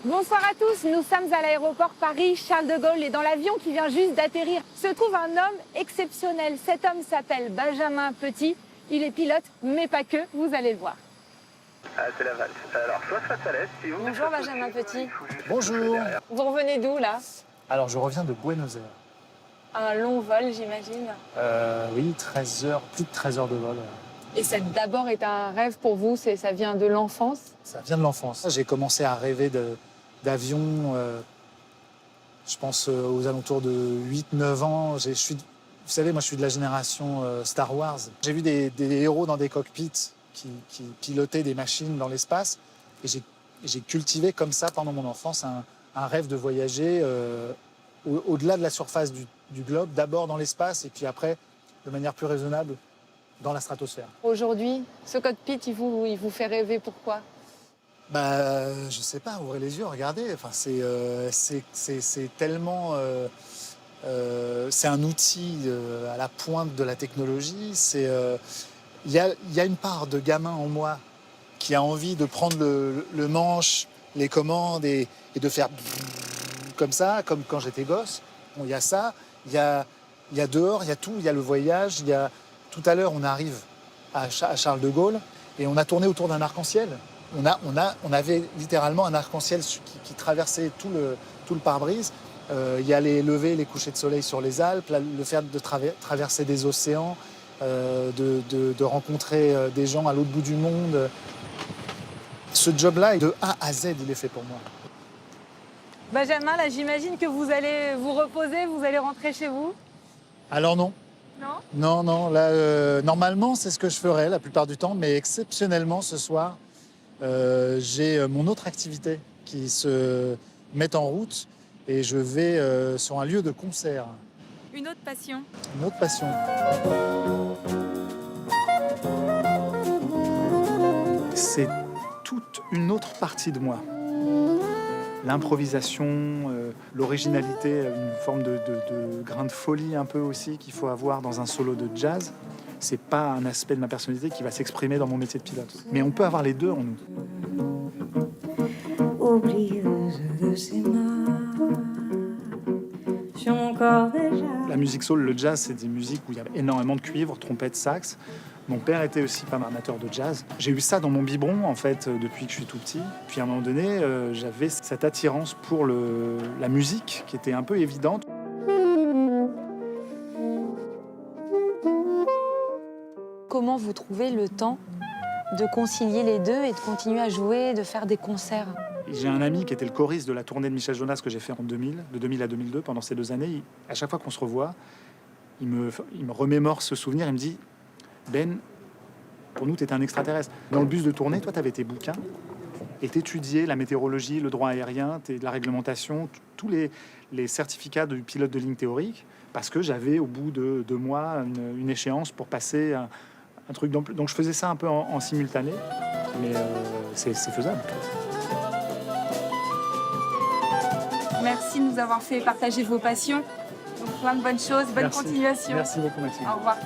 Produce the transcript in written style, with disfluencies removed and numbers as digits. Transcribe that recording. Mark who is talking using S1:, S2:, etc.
S1: Bonsoir à tous, nous sommes à l'aéroport Paris-Charles de Gaulle et dans l'avion qui vient juste d'atterrir se trouve un homme exceptionnel. Cet homme s'appelle Benjamin Petit, il est pilote, mais pas que, vous allez le voir.
S2: Ah, c'est la valse. Alors, soit face à l'est, si vous...
S1: Bonjour Benjamin Petit.
S3: Bonjour.
S1: Vous revenez d'où là?
S3: Alors, je reviens de Buenos Aires.
S1: Un long vol j'imagine.
S3: Oui, 13 heures, plus de 13 heures de vol.
S1: Et ça d'abord est un rêve pour vous, ça vient de l'enfance?
S3: Ça vient de l'enfance. J'ai commencé à rêver d'avion, je pense, aux alentours de 8-9 ans. Vous savez, moi, je suis de la génération Star Wars. J'ai vu des héros dans des cockpits qui pilotaient des machines dans l'espace. Et j'ai cultivé comme ça, pendant mon enfance, un rêve de voyager au-delà de la surface du globe, d'abord dans l'espace et puis après, de manière plus raisonnable, dans la stratosphère.
S1: Aujourd'hui, ce cockpit, il vous fait rêver, pourquoi?
S3: Je sais pas, ouvrez les yeux, regardez. Enfin, c'est tellement... c'est un outil à la pointe de la technologie. Il y a une part de gamin en moi qui a envie de prendre le manche, les commandes et de faire comme ça, comme quand j'étais gosse. Bon, il y a ça, il y a dehors, il y a tout, il y a le voyage. Tout à l'heure, on arrive à Charles de Gaulle et on a tourné autour d'un arc-en-ciel. On avait littéralement un arc-en-ciel qui traversait tout le pare-brise. Il y a les levées, les couchers de soleil sur les Alpes, le fait de traverser des océans, de rencontrer des gens à l'autre bout du monde. Ce job-là, de A à Z, il est fait pour moi.
S1: Benjamin, là, j'imagine que vous allez vous reposer, vous allez rentrer chez vous?
S3: Alors non.
S1: Non?
S3: Non. Là, normalement, c'est ce que je ferais la plupart du temps, mais exceptionnellement, ce soir, j'ai mon autre activité qui se met en route et je vais sur un lieu de concert.
S1: Une autre passion?
S3: Une autre passion. C'est toute une autre partie de moi. L'improvisation, l'originalité, une forme de grain de folie un peu aussi qu'il faut avoir dans un solo de jazz. C'est pas un aspect de ma personnalité qui va s'exprimer dans mon métier de pilote. Mais on peut avoir les deux en nous.
S4: Oublieuse de ses mains sur mon corps déjà.
S3: La musique soul, le jazz, c'est des musiques où il y a énormément de cuivre, trompette, sax. Mon père était aussi pas mal amateur de jazz. J'ai eu ça dans mon biberon, en fait, depuis que je suis tout petit. Puis à un moment donné, j'avais cette attirance pour la musique qui était un peu évidente.
S5: Comment vous trouvez le temps de concilier les deux et de continuer à jouer, de faire des concerts?
S3: J'ai un ami qui était le choriste de la tournée de Michel Jonas que j'ai fait en 2000, de 2000 à 2002, pendant ces 2 années. À chaque fois qu'on se revoit, il me remémore ce souvenir. Il me dit « Ben, pour nous, tu étais un extraterrestre. Dans le bus de tournée, toi, tu avais tes bouquins et tu étudiais la météorologie, le droit aérien, la réglementation, tous les certificats du pilote de ligne théorique, parce que j'avais, au bout de 2 mois, une échéance pour passer un truc. Donc je faisais ça un peu en simultané, mais c'est faisable.
S1: Merci de nous avoir fait partager vos passions. Donc, plein de bonnes choses, bonne continuation.
S3: Merci beaucoup, Maxime.
S1: Au revoir.